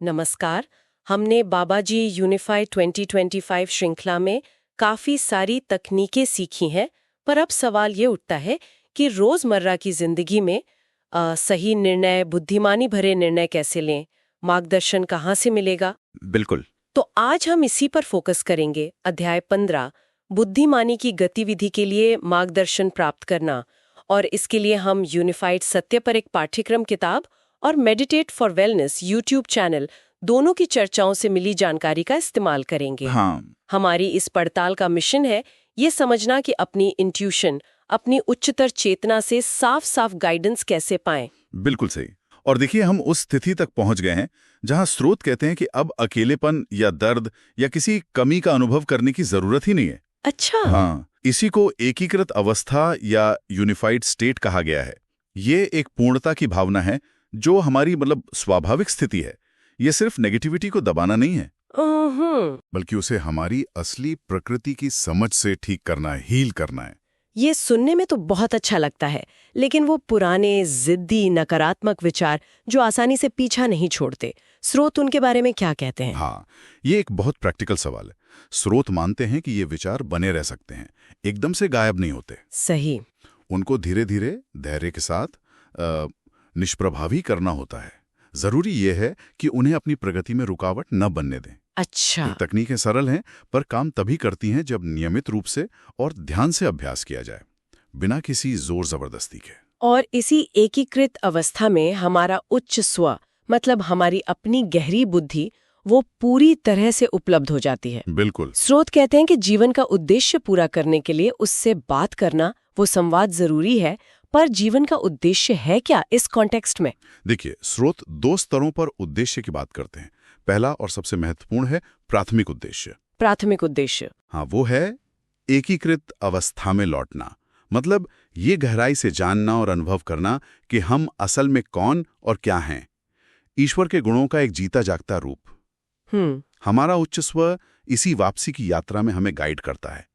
नमस्कार। हमने बाबाजी यूनिफाइड 2025 श्रृंखला में काफी सारी तकनीकें सीखी हैं, पर अब सवाल ये उठता है कि रोजमर्रा की जिंदगी में सही निर्णय, बुद्धिमानी भरे निर्णय कैसे लें, मार्गदर्शन कहाँ से मिलेगा। बिल्कुल। तो आज हम इसी पर फोकस करेंगे। अध्याय 15, बुद्धिमानी की गतिविधि के लिए मार्गदर्शन प्राप्त करना। और इसके लिए हम यूनिफाइड सत्य पर एक पाठ्यक्रम किताब और meditate for wellness YouTube channel दोनों की चर्चाओं से मिली जानकारी का इस्तेमाल करेंगे। हमारी इस पड़ताल का मिशन है ये समझना कि अपनी इंट्यूशन, अपनी उच्चतर चेतना से साफ साफ गाइडेंस कैसे पाएं। बिल्कुल सही। और देखिए, हम उस स्थिति तक पहुंच गए हैं जहां स्रोत कहते हैं कि अब अकेलेपन या दर्द या किसी कमी का अनुभव करने की जरूरत ही नहीं है। अच्छा। हाँ, इसी को एकीकृत अवस्था या यूनिफाइड स्टेट कहा गया है। ये एक पूर्णता की भावना है जो हमारी स्वाभाविक स्थिति है। ये सिर्फ नेगेटिविटी को दबाना नहीं है, बल्कि उसे हमारी असली प्रकृति की समझ से ठीक करना है, हील करना है। ये सुनने में तो बहुत अच्छा लगता है, लेकिन वो पुराने जिद्दी नकारात्मक विचार जो आसानी से पीछा नहीं छोड़ते, स्रोत उनके बारे में क्या कहते हैं? हाँ, ये एक बहुत प्रैक्टिकल सवाल है। स्रोत मानते हैं कि ये विचार बने रह सकते हैं, एकदम से गायब नहीं होते। सही। उनको धीरे धीरे धैर्य के साथ निष्प्रभावी करना होता है। जरूरी यह है कि उन्हें अपनी प्रगति में रुकावट न बनने दें। अच्छा। ये तकनीकें सरल हैं, पर काम तभी करती हैं जब नियमित रूप से और ध्यान से अभ्यास किया जाए, बिना किसी जोर जबरदस्ती के। और इसी एकीकृत अवस्था में हमारा उच्च स्व, मतलब हमारी अपनी गहरी बुद्धि, वो पूरी तरह से उपलब्ध हो जाती है। बिल्कुल। स्रोत कहते हैं कि जीवन का उद्देश्य पूरा करने के लिए उससे बात करना, वो संवाद जरूरी है, पर जीवन का उद्देश्य है क्या इस कॉन्टेक्स्ट में? देखिए, स्रोत दो स्तरों पर उद्देश्य की बात करते हैं। पहला और सबसे महत्वपूर्ण है प्राथमिक उद्देश्य। प्राथमिक उद्देश्य? हाँ, वो है एकीकृत अवस्था में लौटना। मतलब ये गहराई से जानना और अनुभव करना कि हम असल में कौन और क्या हैं। ईश्वर के गुणों का एक जीता जागता रूप। हमारा उच्च स्व इसी वापसी की यात्रा में हमें गाइड करता है,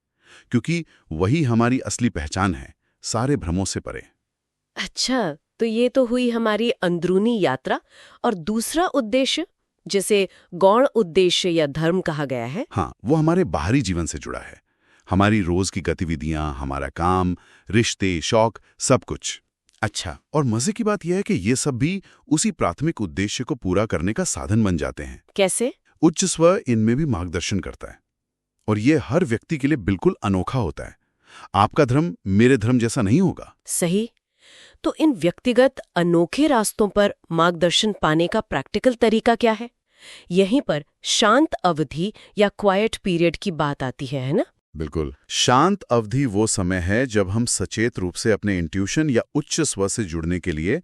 क्योंकि वही हमारी असली पहचान है, सारे भ्रमों से परे। अच्छा, तो ये तो हुई हमारी अंदरूनी यात्रा। और दूसरा उद्देश्य, जिसे गौण उद्देश्य या धर्म कहा गया है? हाँ, वो हमारे बाहरी जीवन से जुड़ा है। हमारी रोज की गतिविधियां, हमारा काम, रिश्ते, शौक, सब कुछ। अच्छा, और मजे की बात यह है कि ये सब भी उसी प्राथमिक उद्देश्य को पूरा करने का साधन बन जाते हैं। कैसे? उच्च स्व इनमें भी मार्गदर्शन करता है, और ये हर व्यक्ति के लिए बिल्कुल अनोखा होता है। आपका धर्म मेरे धर्म जैसा नहीं होगा। सही। तो इन व्यक्तिगत अनोखे रास्तों पर मार्गदर्शन पाने का प्रैक्टिकल तरीका क्या है? यहीं पर शांत अवधि या क्वाइट पीरियड की बात आती है ना? बिल्कुल। शांत अवधि वो समय है जब हम सचेत रूप से अपने इंट्यूशन या उच्च स्व से जुड़ने के लिए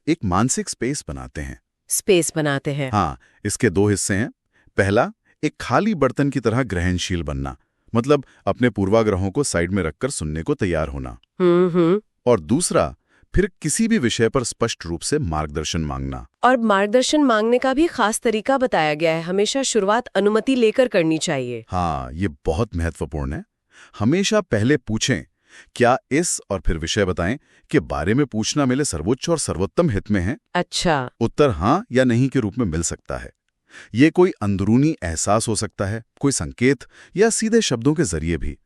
एक मानसिक स्पेस बनाते हैं। स्पेस बनाते हैं? हाँ, इसके दो हिस्से हैं। पहला, एक खाली बर्तन की तरह ग्रहणशील बनना, मतलब अपने पूर्वाग्रहों को साइड में रखकर सुनने को तैयार होना। और दूसरा, फिर किसी भी विषय पर स्पष्ट रूप से मार्गदर्शन मांगना। और मार्गदर्शन मांगने का भी खास तरीका बताया गया है। हमेशा शुरुआत अनुमति लेकर करनी चाहिए। हाँ, ये बहुत महत्वपूर्ण है। हमेशा पहले पूछें क्या इस, और फिर विषय बताएं कि बारे में पूछना मेरे सर्वोच्च और सर्वोत्तम हित में है। अच्छा। उत्तर हाँ या नहीं के रूप में मिल सकता है। ये कोई अंदरूनी एहसास हो सकता है, कोई संकेत, या सीधे शब्दों के जरिए भी।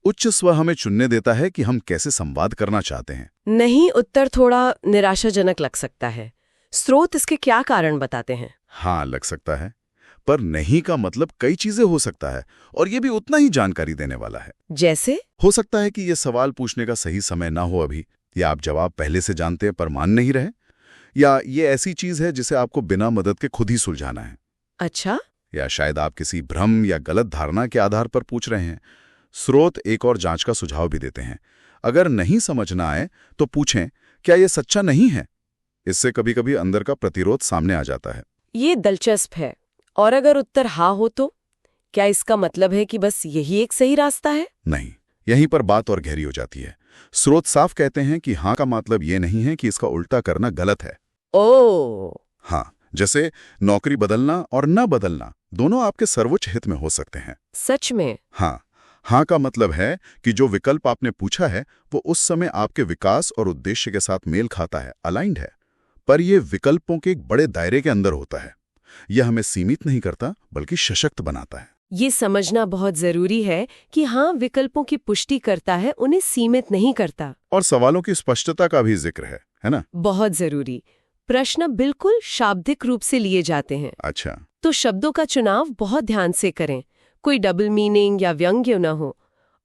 उच्च स्व हमें चुनने देता है कि हम कैसे संवाद करना चाहते हैं। नहीं उत्तर थोड़ा निराशाजनक लग सकता है। स्रोत इसके क्या कारण बताते हैं? हाँ, लग सकता है, पर नहीं का मतलब कई चीजें हो सकता है, और ये भी उतना ही जानकारी देने वाला है। जैसे? हो सकता है कि ये सवाल पूछने का सही समय ना हो अभी, या आप जवाब पहले से जानते हैं पर मान नहीं रहे, या ये ऐसी चीज है जिसे आपको बिना मदद के खुद ही सुलझाना है। अच्छा। या शायद आप किसी भ्रम या गलत धारणा के आधार पर पूछ रहे हैं। स्रोत एक और जांच का सुझाव भी देते हैं। अगर नहीं समझ ना आए तो पूछें क्या ये सच्चा नहीं है। इससे कभी कभी अंदर का प्रतिरोध सामने आ जाता है। ये दिलचस्प है। और अगर उत्तर हाँ हो तो क्या इसका मतलब है कि बस यही एक सही रास्ता है? नहीं, यहीं पर बात और गहरी हो जाती है। स्रोत साफ कहते हैं कि हाँ का मतलब ये नहीं है कि इसका उल्टा करना गलत है। ओह। हाँ, जैसे नौकरी बदलना और न बदलना दोनों आपके सर्वोच्च हित में हो सकते हैं। सच में? हाँ का मतलब है कि जो विकल्प आपने पूछा है वो उस समय आपके विकास और उद्देश्य के साथ मेल खाता है, अलाइंड है। पर ये विकल्पों के एक बड़े दायरे के अंदर होता है। यह हमें सीमित नहीं करता बल्कि सशक्त बनाता है। ये समझना बहुत जरूरी है कि हाँ, विकल्पों की पुष्टि करता है, उन्हें सीमित नहीं करता। और सवालों की स्पष्टता का भी जिक्र है ना? बहुत जरूरी। प्रश्न बिल्कुल शाब्दिक रूप से लिए जाते हैं। अच्छा। तो शब्दों का चुनाव बहुत ध्यान से करें, कोई डबल मीनिंग या व्यंग्य न हो।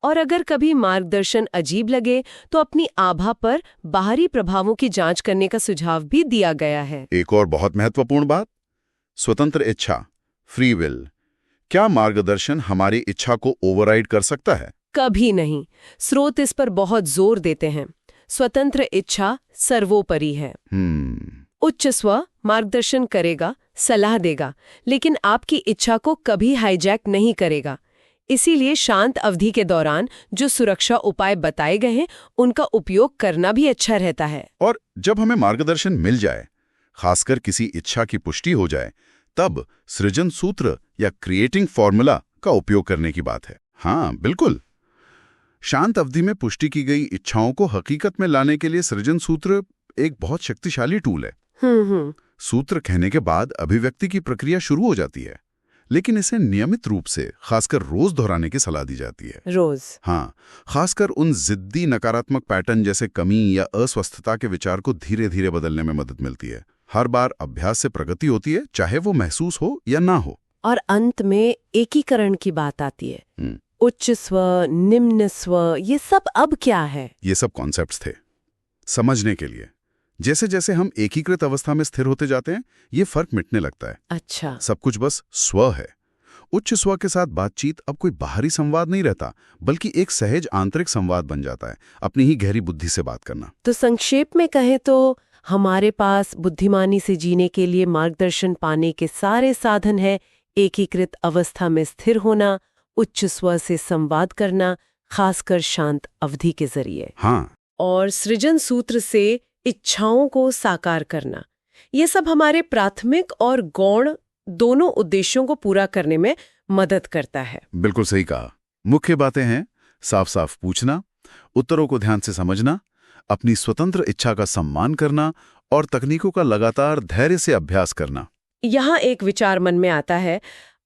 और अगर कभी मार्गदर्शन अजीब लगे तो अपनी आभा पर बाहरी प्रभावों की जांच करने का सुझाव भी दिया गया है। एक और बहुत महत्वपूर्ण बात, स्वतंत्र इच्छा, फ्री विल। क्या मार्गदर्शन हमारी इच्छा को ओवरराइड कर सकता है? कभी नहीं। स्रोत इस पर बहुत जोर देते हैं। स्वतंत्र इच्छा सर्वोपरि है। उच्च स्व मार्गदर्शन करेगा, सलाह देगा, लेकिन आपकी इच्छा को कभी हाईजैक नहीं करेगा। इसीलिए शांत अवधि के दौरान जो सुरक्षा उपाय बताए गए हैं, उनका उपयोग करना भी अच्छा रहता है। और जब हमें मार्गदर्शन मिल जाए, खासकर किसी इच्छा की पुष्टि हो जाए, तब सृजन सूत्र या क्रिएटिंग फॉर्मूला का उपयोग करने की बात है। हाँ, बिल्कुल। शांत अवधि में पुष्टि की गई इच्छाओं को हकीकत में लाने के लिए सृजन सूत्र एक बहुत शक्तिशाली टूल है। सूत्र कहने के बाद अभिव्यक्ति की प्रक्रिया शुरू हो जाती है, लेकिन इसे नियमित रूप से, खासकर रोज दोहराने की सलाह दी जाती है। रोज? हाँ, खासकर उन जिद्दी नकारात्मक पैटर्न जैसे कमी या अस्वस्थता के विचार को धीरे धीरे बदलने में मदद मिलती है। हर बार अभ्यास से प्रगति होती है, चाहे वो महसूस हो या ना हो। और अंत में एकीकरण की बात आती है। उच्च स्व, निम्न स्व, ये सब अब क्या है? ये सब कॉन्सेप्ट्स थे समझने के लिए। जैसे जैसे हम एकीकृत अवस्था में स्थिर होते जाते हैं, ये फर्क मिटने लगता है। अच्छा। सब कुछ बस स्व है। उच्च स्व के साथ बातचीत अब कोई बाहरी संवाद नहीं रहता, बल्कि एक सहज आंतरिक संवाद बन जाता है, अपनी ही गहरी बुद्धि से बात करना। तो संक्षेप में कहें तो हमारे पास बुद्धिमानी से जीने के लिए मार्गदर्शन पाने के सारे साधन हैं। एकीकृत अवस्था में स्थिर होना, उच्च स्व से संवाद करना, खासकर शांत अवधि के जरिए। हाँ। और सृजन सूत्र से इच्छाओं को साकार करना। ये सब हमारे प्राथमिक और गौण दोनों उद्देश्यों को पूरा करने में मदद करता है। बिल्कुल सही कहा। मुख्य बातें हैं साफ साफ पूछना, उत्तरों को ध्यान से समझना, अपनी स्वतंत्र इच्छा का सम्मान करना और तकनीकों का लगातार धैर्य से अभ्यास करना। यहाँ एक विचार मन में आता है,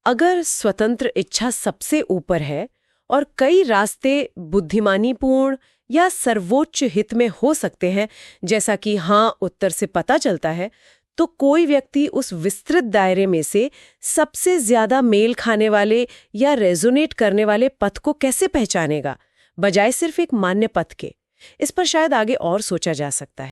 अगर स्वतंत्र इच्छा सबसे ऊपर है और कई रास्ते बुद्धिमानीपूर्ण या सर्वोच्च हित में हो सकते हैं, जैसा कि हाँ उत्तर से पता चलता है, तो कोई व्यक्ति उस विस्तृत दायरे में से सबसे ज्यादा मेल खाने वाले या रेजोनेट करने वाले पथ को कैसे पहचानेगा, बजाय सिर्फ एक मान्य पथ के? इस पर शायद आगे और सोचा जा सकता है।